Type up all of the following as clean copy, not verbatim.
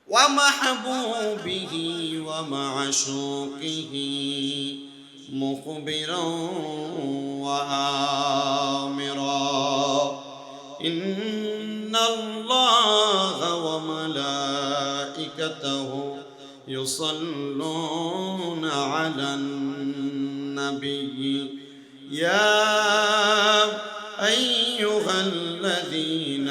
ومحبوبه ومعشوقه مخبرا وآمرا إن الله وملائكته يصلون على النبي يا أيها الذين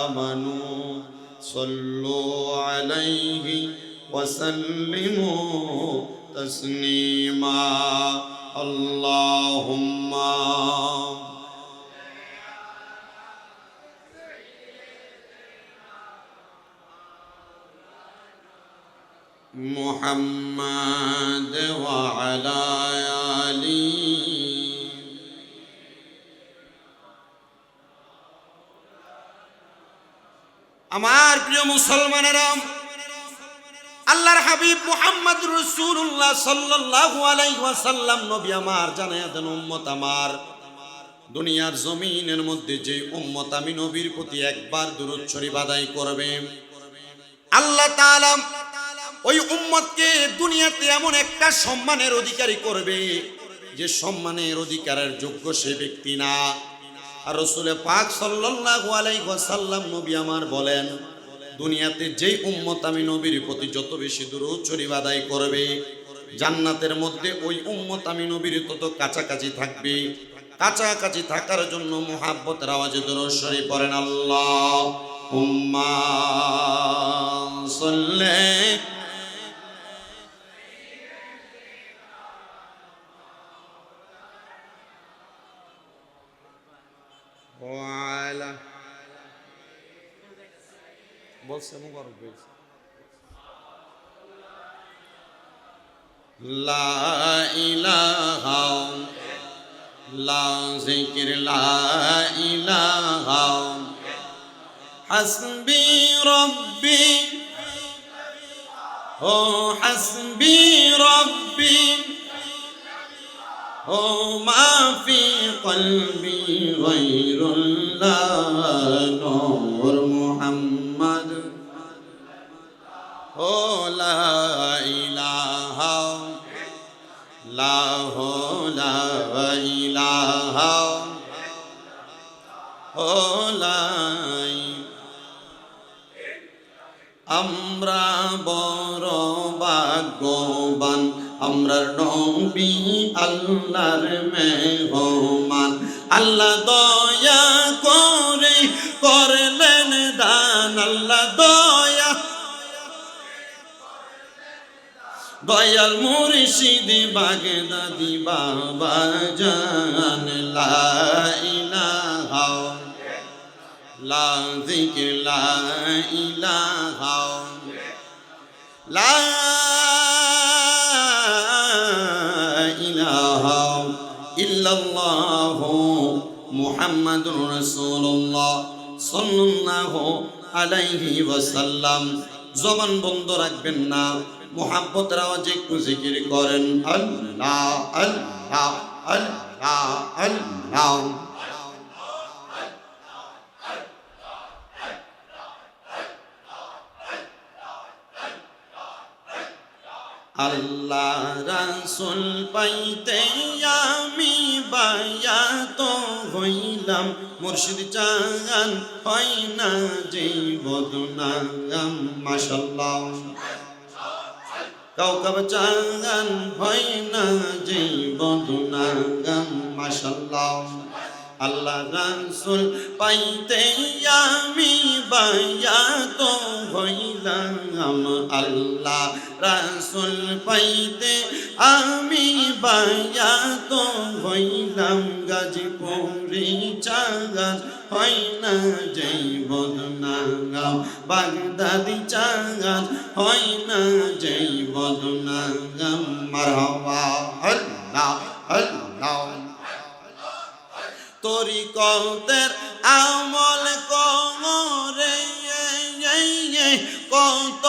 آمنوا صلوا عليه وسلموا تسليما اللهم محمد وعلى آله আমার প্রিয় মুসলমানেরা আল্লাহর হাবিব মুহাম্মদ রাসূলুল্লাহ সাল্লাল্লাহু আলাইহি ওয়াসাল্লাম নবী আমার জানায়া দেন উম্মত আমার দুনিয়ার জমিনের মধ্যে যে উম্মত আমি নবীর প্রতি একবার দুরূদ শরীফ আদায় করবে আল্লাহ তাআলা ওই উম্মতকে দুনিয়াতে এমন একটা সম্মানের অধিকারী করবে যে সম্মানের অধিকারের যোগ্য সে ব্যক্তি না আর রাসূল পাক সাল্লাল্লাহু আলাইহি ওয়াসাল্লাম নবী আমার বলেন দুনিয়াতে যেই উম্মত আমি নবীর প্রতি যত বেশি দুরূদ শরীফ আদায় করবে জান্নাতের মধ্যে ওই উম্মত আমি নবীর তত কাছাকাছি থাকবে কাছাকাছি থাকার জন্য মুহাব্বতের আওয়াজে দুরূদ শরীফ পড়েন আল্লাহুম্মা সাল্লি ওয়ালা বলছে মুবারক বলছে লা ইলাহা লা যিকির লা ইলাহা হাসবি রব্বি ও হাসবি রব্বি ও মা ফি কলবি গায়রুল্লাহ নূর মুহাম্মদ ও লা ইলাহা লা ইলাহা ও লা আমরা বড় ভাগ্যবান আমরা নবী আল্লাহর মেহমান আল্লাহ দয়া করে করলেন দান আল্লাহ দয়াল মুর্শিদ বাগদাদি বাবা জান লা ইলাহা লা যিকির লা ইলাহা লা ইলাহা ইল্লাল্লাহু মুহাম্মাদুর রাসূলুল্লাহ সাল্লাল্লাহু আলাইহি ওয়াসাল্লাম জবান বন্ধ রাখবেন না মুহাব্বতের আওয়াজে একটু জিকির করেন আল্লাহ আল্লাহ আল্লাহ আল্লাহ আল্লাহ রাসূল পাইতে আমি বায়াত হইলাম মুর্শিদ চান হয় না যে বদনাম মাশাআল্লাহ কাউকাব চান হয় না যে বদনাম মাশাআল্লাহ আল্লাহ রাসূল পাইতে আমি বায়াত হইলাম আল্লাহ রাসূল পাইতে আমি বায়াত হইলাম গাজীপুরি চাঁদ হয় না যেই বদনাম বাগদাদি চাঁদ হয় না যেই বদনাম মারহাবা আল্লাহ আল্লাহ তরিকতের আমল করে কত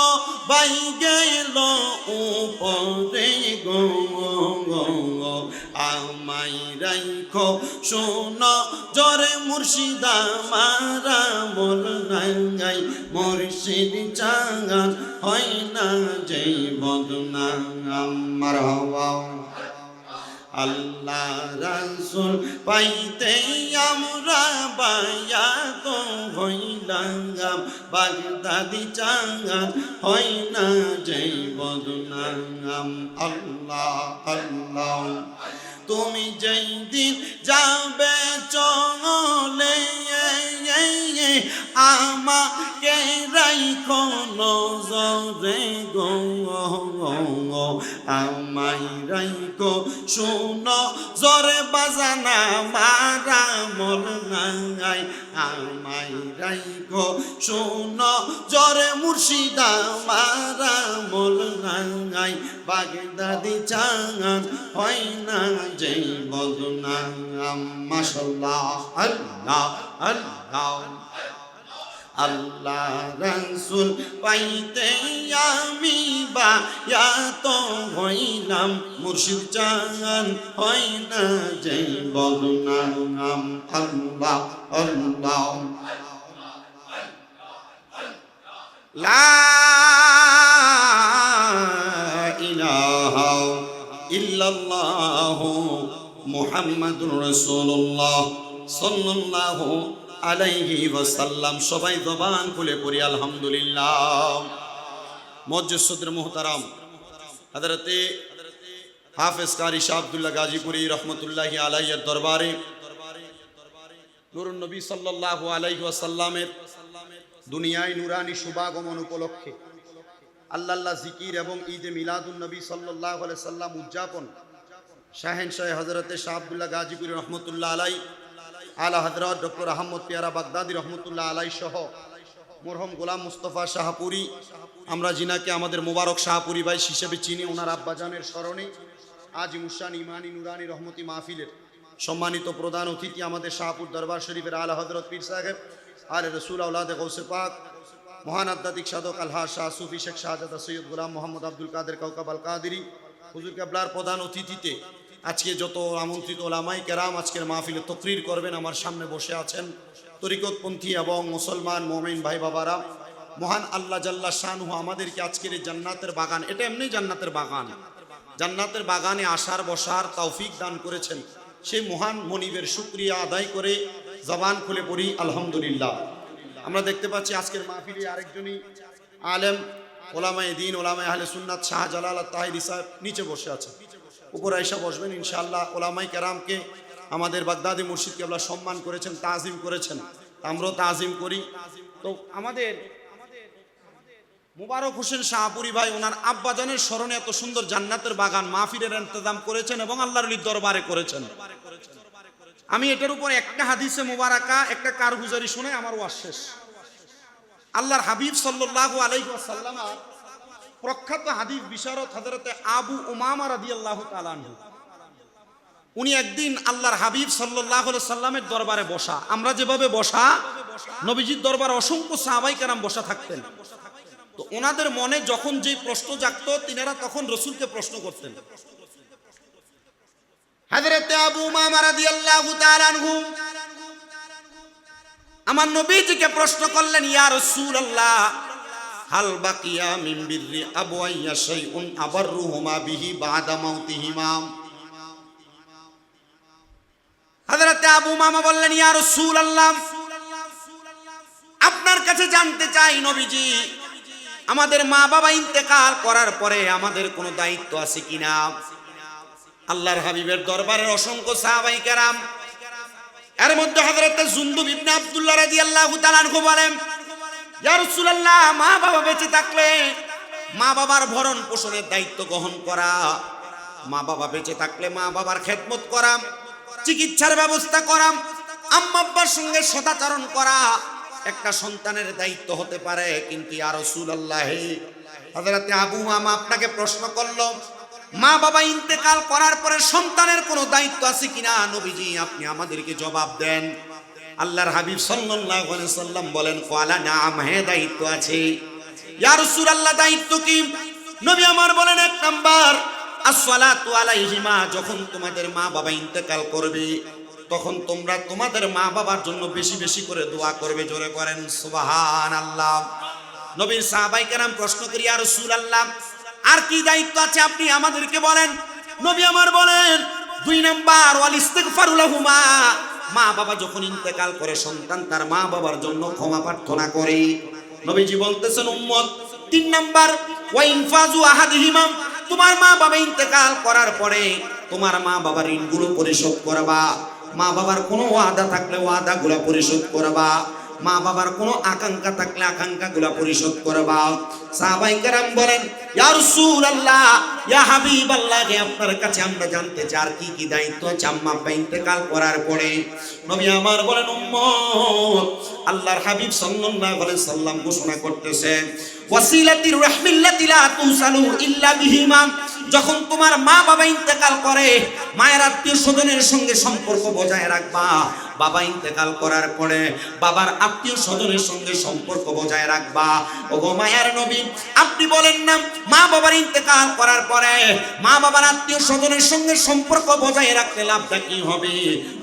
বাই গেল উপরে গো আমায় রাইখো শোনো জরে মুর্শিদা মারা মন নাঙ্গাই মুর্শিদ চাঙ্গান হয় না যেই বদনাম আমার হওয়া আল্লাহ রাসূল পাইতে আমরা বায়াত হইলাম বাগদাদি চাঙ্গান হয় না যেই বদনাম আল্লাহ আল্লাহ তুমি যেই দিন যাবে চলে আমাকে রাইখো নজরে গো আমায় রাইখো শোনো জরে বাজানা মারা মন নাই আমায় রাইখো শোনো জরে মুর্শিদা মারা মন নাই বাগদাদি চাঙ্গান হয় না যেই বদনাম মাশাআল্লাহ আল্লাহ আল্লাহ আল্লাহ রাসূল পাইতে আমি বায়াত হইলাম মুর্শিদ চাঙ্গান হয় না যেই বদনাম আল্লাহ আল্লাহ লা ইলাহা ইল্লাল্লাহু মুহাম্মাদুর রাসূলুল্লাহ সাল্লাল্লাহু আলাইহি ওয়াসাল্লাম। সবাই জবান খুলে পড়ি আলহামদুলিল্লাহ। মুজ্জসিদুর মুহতারাম হযরতে হাফেজ কারি শাহ আব্দুল্লাহ গাজীপুরি রহমতুল্লাহি আলাইহির দরবারে নূরুন নবী সাল্লাল্লাহু আলাইহি ওয়াসাল্লামের দুনিয়ায় নুরানি শুভাগমন উপলক্ষে আল্লাহ জিকির এবং ঈদে মিলাদুন নবী সাল্লাল্লাহু আলাইহি ওয়াসাল্লাম উদযাপন শাহেনশাহ হযরতে শাহ আব্দুল্লাহ গাজীপুরি রহমতুল্লাহ আলাইহি আলা হযরত ডক্টর আহমদ পিয়ারা বাগদাদি রহমতুল্লাহ আলাইহি সহ মরহুম গোলাম মুস্তফা শাহপুরি, আমরা জিনাকে আমাদের মোবারক শাহপুরি ভাই হিসেবে চিনি, ওনার আব্বাজানের স্মরণে আজ মুশান ইমানি নুরানি রহমতি মাহফিলের সম্মানিত প্রধান অতিথি আমাদের শাহপুর দরবার শরীফের আলা হযরত পীর সাহেব আলে রসুল আউলাদে গৌসে পাক মহান আধ্যাত্মিক সাধক আলহাজ শাহ সুফি শেখ শাহজাদা সৈয়দ গোলাম মোহাম্মদ আব্দুল কাদের কাউকাব আল কাদেরী হুজুর কেবলার প্রধান অতিথিতে আজকে যত আমন্ত্রিত ওলামাই কেরাম আজকের মাহফিলে তকরির করবেন আমার সামনে বসে আছেন তরিকতপন্থী এবং মুসলমান মুমিন ভাই বাবারা। মহান আল্লাহ জাল্লা শানহু আমাদেরকে আজকের এই জান্নাতের বাগান, এটা এমনি জান্নাতের বাগান, জান্নাতের বাগানে আসার বসার তৌফিক দান করেছেন। সেই মহান মনিবের শুকরিয়া আদায় করে জবান খুলে পড়ি আলহামদুলিল্লাহ। আমরা দেখতে পাচ্ছি আজকের মাহফিলে আরেকজনই আলেম ওলামায়ে দ্বীন ওলামায়ে আহলে সুন্নাত শাহ জালাল তাহিরি সাহেব নিচে বসে আছেন, উপরে আইসা বসবেন ইনশাআল্লাহ। ওলামায়ে কেরামকে আমাদের বাগদাদি মুর্শিদ কেবলা সম্মান করেছেন, তাজিম করেছেন, আমরাও তাজিম করি। তো আমাদের মুবারক হোসেন শাহপুরি ভাই ওনার আব্বাজানের স্মরণে এত সুন্দর জান্নাতের বাগান মাহফিলের ইন্তজাম করেছেন এবং আল্লাহর ওলির দরবারে করেছেন। আমি এটার উপর একটা হাদিসে মুবারাকা একটা কারগুজারি শুনে আমার ওয়াজ শেষ। আল্লাহর হাবিব সাল্লাল্লাহু আলাইহি ওয়াসাল্লাম প্রখ্যাত হাদিস বিশারদ হযরতে আবু উমামা রাদিয়াল্লাহু তাআলা আনহু, উনি একদিন আল্লাহর হাবিব সাল্লাল্লাহু আলাইহি সাল্লামের দরবারে বসা, আমরা যেভাবে বসা নবীজির দরবারে অসংখ্য সাহাবায়ে কেরাম বসা থাকতেন। তো ওনাদের মনে যখন যেই প্রশ্ন জাগতো তিনারা তখন রাসূলকে প্রশ্ন করতেন। হযরতে আবু উমামা রাদিয়াল্লাহু তাআলা আনহু আমার নবীজিকে প্রশ্ন করলেন, ইয়া রাসূলুল্লাহ হাল বাকিয়া মিন বিররি আবওয়াইয়া শাইউন আবাররুহুমা বিহি বাদা মাউতিহিমা। হযরতে আবু উমামা বললেন, ইয়া রাসূলুল্লাহ আপনার কাছে জানতে চাই নবীজি, আমাদের মা বাবা ইন্তেকাল করার পরে আমাদের কোনো দায়িত্ব আছে কিনা? আল্লাহর হাবিবের দরবারের অসংখ্য সাহাবায়ে কেরাম, এর মধ্যে হযরতে জুনদুব ইবনে আব্দুল্লাহ রাদিয়াল্লাহু তাআলা আনহু বলেন, ইয়া রাসূলুল্লাহ মা বাবা বেঁচে থাকলে মা বাবার ভরণ পোষণের দায়িত্ব গ্রহণ করা, মা বাবা বেঁচে থাকলে মা বাবার খেদমত করা, চিকিৎসার ব্যবস্থা করা, আম্মা আব্বার সঙ্গে সদাচরণ করা একটা সন্তানের দায়িত্ব হতে পারে। কিন্তু ইয়া রাসূলুল্লাহ হযরতে আবু উমামা আপনাকে প্রশ্ন করলো, মা বাবা ইন্তেকাল করার পরে সন্তানের কোনো দায়িত্ব আছে কিনা? নবীজি আপনি আমাদেরকে জবাব দেন। আল্লাহর হাবিব সাল্লাল্লাহু আলাইহি সাল্লাম বলেন, ক্বালা নাম, হ্যাঁ দায়িত্ব আছে। ইয়া রাসূলুল্লাহ দায়িত্ব কি? নবী আমার বলেন, এক নাম্বার আসসালাতু আলাইহিমা, যখন তোমাদের মা বাবা ইন্তেকাল করবে তখন তোমরা তোমাদের মা বাবার জন্য বেশি বেশি করে দোয়া করবে। জোরে করেন সুবহানাল্লাহ। নবীর সাহাবায়ে কেরাম প্রশ্ন করি, ইয়া রাসূলুল্লাহ আর কি দায়িত্ব আছে আপনি আমাদেরকে বলেন। নবী আমার বলেন, দুই নাম্বার ওয়াল ইস্তিগফারু লাহুমা, মা বাবা যখন ইন্তেকাল করে সন্তান তার মা বাবার জন্য ক্ষমা প্রার্থনা করে। নবীজি বলতেছেন উম্মত, তিন নাম্বার ওয়া ইনফাজু আহাদিহিমা, তোমার মা বাবা ইন্তেকাল করার পরে তোমার মা বাবার ঋণগুলো পরিশোধ করবা। মা বাবার কোনো ওয়াদা থাকলে ওয়াদাগুলো পরিশোধ করবা। মা বাবার কোনো আকাঙ্ক্ষা থাকলে আকাঙ্ক্ষাগুলো পরিশোধ করবা। সাহাবায়ে কেরাম বলেন, ইয়া রাসূলুল্লাহ ইয়া হাবিবাল্লাহ, আপনার কাছে আমরা জানতে চাই আর কি কি দায়িত্ব আছে আম্মা আব্বা ইন্তেকাল করার পরে। নবী আমার বলেন, উম্মত আল্লাহর হাবিব সাল্লাল্লাহু আলাইহি সাল্লাম ঘোষণা করতেছেন, ওয়াসিলাতির রাহমিল্লাতি লা তুসালু ইল্লা বিহিমা, যখন তোমার মা বাবা ইন্তেকাল করে মায়ের আত্মীয় স্বজনের সঙ্গে সম্পর্ক বজায় রাখবা। বাবা ইন্তেকাল করার পরে বাবার আত্মীয় স্বজনের সঙ্গে সম্পর্ক বজায় রাখবা। ওগো মায়ের নবী, আপনি বলেন না মা বাবার ইন্তেকাল করার পরে মা বাবার আত্মীয় স্বজনের সঙ্গে সম্পর্ক বজায় রাখতে লাভটা কি হবে?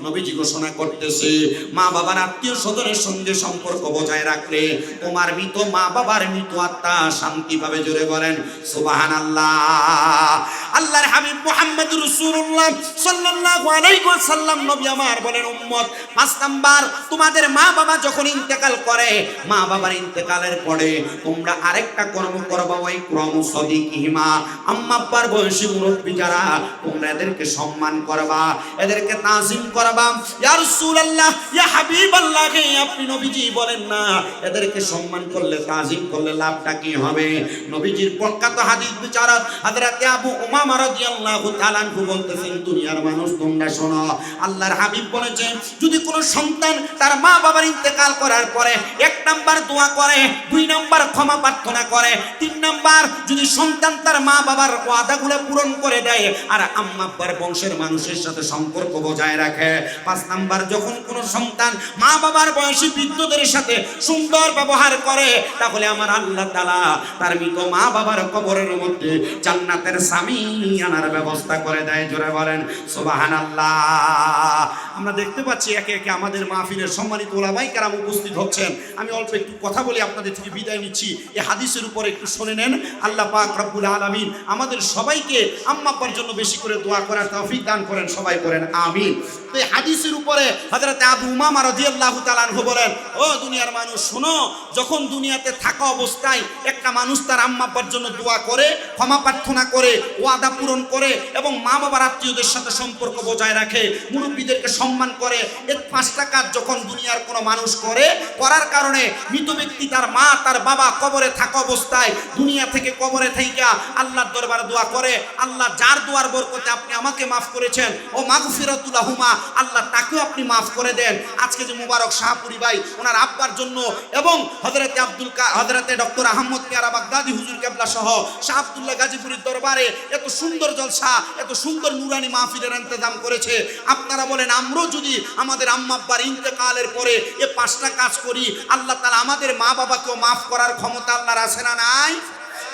নবীজি ঘোষণা করতেছে, মা বাবার আত্মীয় স্বজনের সঙ্গে সম্পর্ক বজায় রাখলে তোমার মৃত মা বাবার মৃত আত্মা শান্তি পাবে। জোরে বলেন সুবহানাল্লাহ। আল্লাহর হাবিব মুহাম্মদ রাসূলুল্লাহ সাল্লাল্লাহু আলাইহি ওয়াসাল্লাম নবী আমার বলেন, উম্মত পাঁচ নাম্বার, তোমাদের মা বাবা যখন ইন্তেকাল করে মা বাবার ইন্তেকালের পরে তোমরা আরেকটা কর্ম করবা, ওই ক্রম সদিকিহিমা, আম্মা আব্বার বয়সী মুরব্বি যারা তোমরা এদেরকে সম্মান করবা, এদেরকে তাজিম করবা। ইয়া রাসূলুল্লাহ ইয়া হাবিবাল্লাহ, আপনি নবীজি বলেন না এদেরকে সম্মান করলে তাজিম করলে লাভটা কি হবে? নবীজির প্রখ্যাত হাদিস বিচারক হযরত আবু উমামা রাদিয়াল্লাহু তাআলা আনহু বলতেছেন, দুনিয়ার মানুষ তোমরা শোনো, আল্লাহর হাবিব বলেছেন যদি কোনো সন্তান তার মা বাবার ইন্তেকাল করার পরে এক নাম্বার দোয়া করে, দুই নাম্বার ক্ষমা প্রার্থনা করে, তিন নাম্বার যদি সন্তান তার মা বাবার ওয়াদাগুলো পূরণ করে দেয় আর আম্মা আব্বার বংশের মানুষের সাথে সম্পর্ক বজায় রাখে, পাঁচ নাম্বার যখন কোনো সন্তান মা বাবার বয়সী বৃদ্ধদের সাথে সুন্দর ব্যবহার করে, তাহলে আমার আল্লাহ তাআলা তার মৃত মা বাবার কবরের মধ্যে জান্নাতের সামিয়ানার ব্যবস্থা করে দেয়। জোরে বলেন সুবহানাল্লাহ। আমরা দেখতে পাচ্ছি একে একে আমাদের মাহফিলের সম্মানিত ওলামায়ে কেরাম উপস্থিত হচ্ছেন। আমি অল্প একটু কথা বলি, আপনাদের থেকে বিদায় নিচ্ছি। এই হাদিসের উপরে একটু শুনে নেন। আল্লাহ পাক রব্বুল আলামিন আমাদের সবাইকে আম্মা আব্বার জন্য বেশি করে দোয়া করার তৌফিক দান করেন, সবাই করেন আমিন। তো এই হাদিসের উপরে হযরত আবু উমামা রাদিয়াল্লাহু তাআলা আনহু বলেন, ও দুনিয়ার মানুষ শোনো, যখন দুনিয়াতে থাকা অবস্থায় একটা মানুষ তার আম্মা আব্বার জন্য দোয়া করে, ক্ষমা প্রার্থনা করে, ওয়াদা পূরণ করে এবং মা বাবার আত্মীয়দের সাথে সম্পর্ক বজায় রাখে, মুরব্বীদেরকে সম্মান করে, এই পাঁচটা কাজ যখন দুনিয়ার কোনো মানুষ করে, করার কারণে মৃত ব্যক্তি তার মা তার বাবা কবরে থাকা অবস্থায় দুনিয়া থেকে কবরে থাইকা আল্লাহর দরবারে দোয়া করে, আল্লাহ যার দোয়ার বরকতে আপনি আমাকে মাফ করেছেন ও মাগফিরাতুল লাহুমা, আল্লাহ তাকেও আপনি মাফ করে দেন। আজকে যে মুবারক শাহপুরি ভাই ওনার আব্বার জন্য এবং হযরতে ডক্টর আহমদ পেয়ারা বাগদাদি হুজুর কেবলা সহ শাহ আব্দুল্লাহ গাজীপুরের দরবারে এত সুন্দর জলসা, এত সুন্দর নুরানি মাহফিলের ইন্তজাম করেছে। আপনারা বলেন, আমরাও যদি আমাদের আম্মা আব্বার ইন্তেকালের পরে এই পাঁচটা কাজ করি, আল্লাহ তাআলা আমাদের মা বাবাকেও মাফ করার ক্ষমতা আল্লাহর আছে না নাই?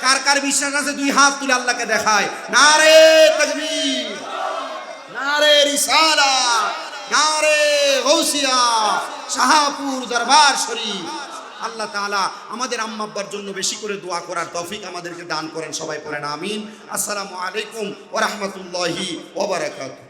কার কার বিশ্বাস আছে দুই হাত তুলে আল্লাহকে দেখায়। নারে তাকবীর, নারে রিসালাত, নারে গাউসিয়া, শাহপুর দরবার শরীফ। আল্লাহ তাআলা আমাদের আম্মা আব্বার জন্য বেশি করে দোয়া করার তৌফিক আমাদেরকে দান করেন, সবাই পড়েন আমিন। আসসালামু আলাইকুম ওয়া রাহমাতুল্লাহি ওয়া বারাকাতুহু।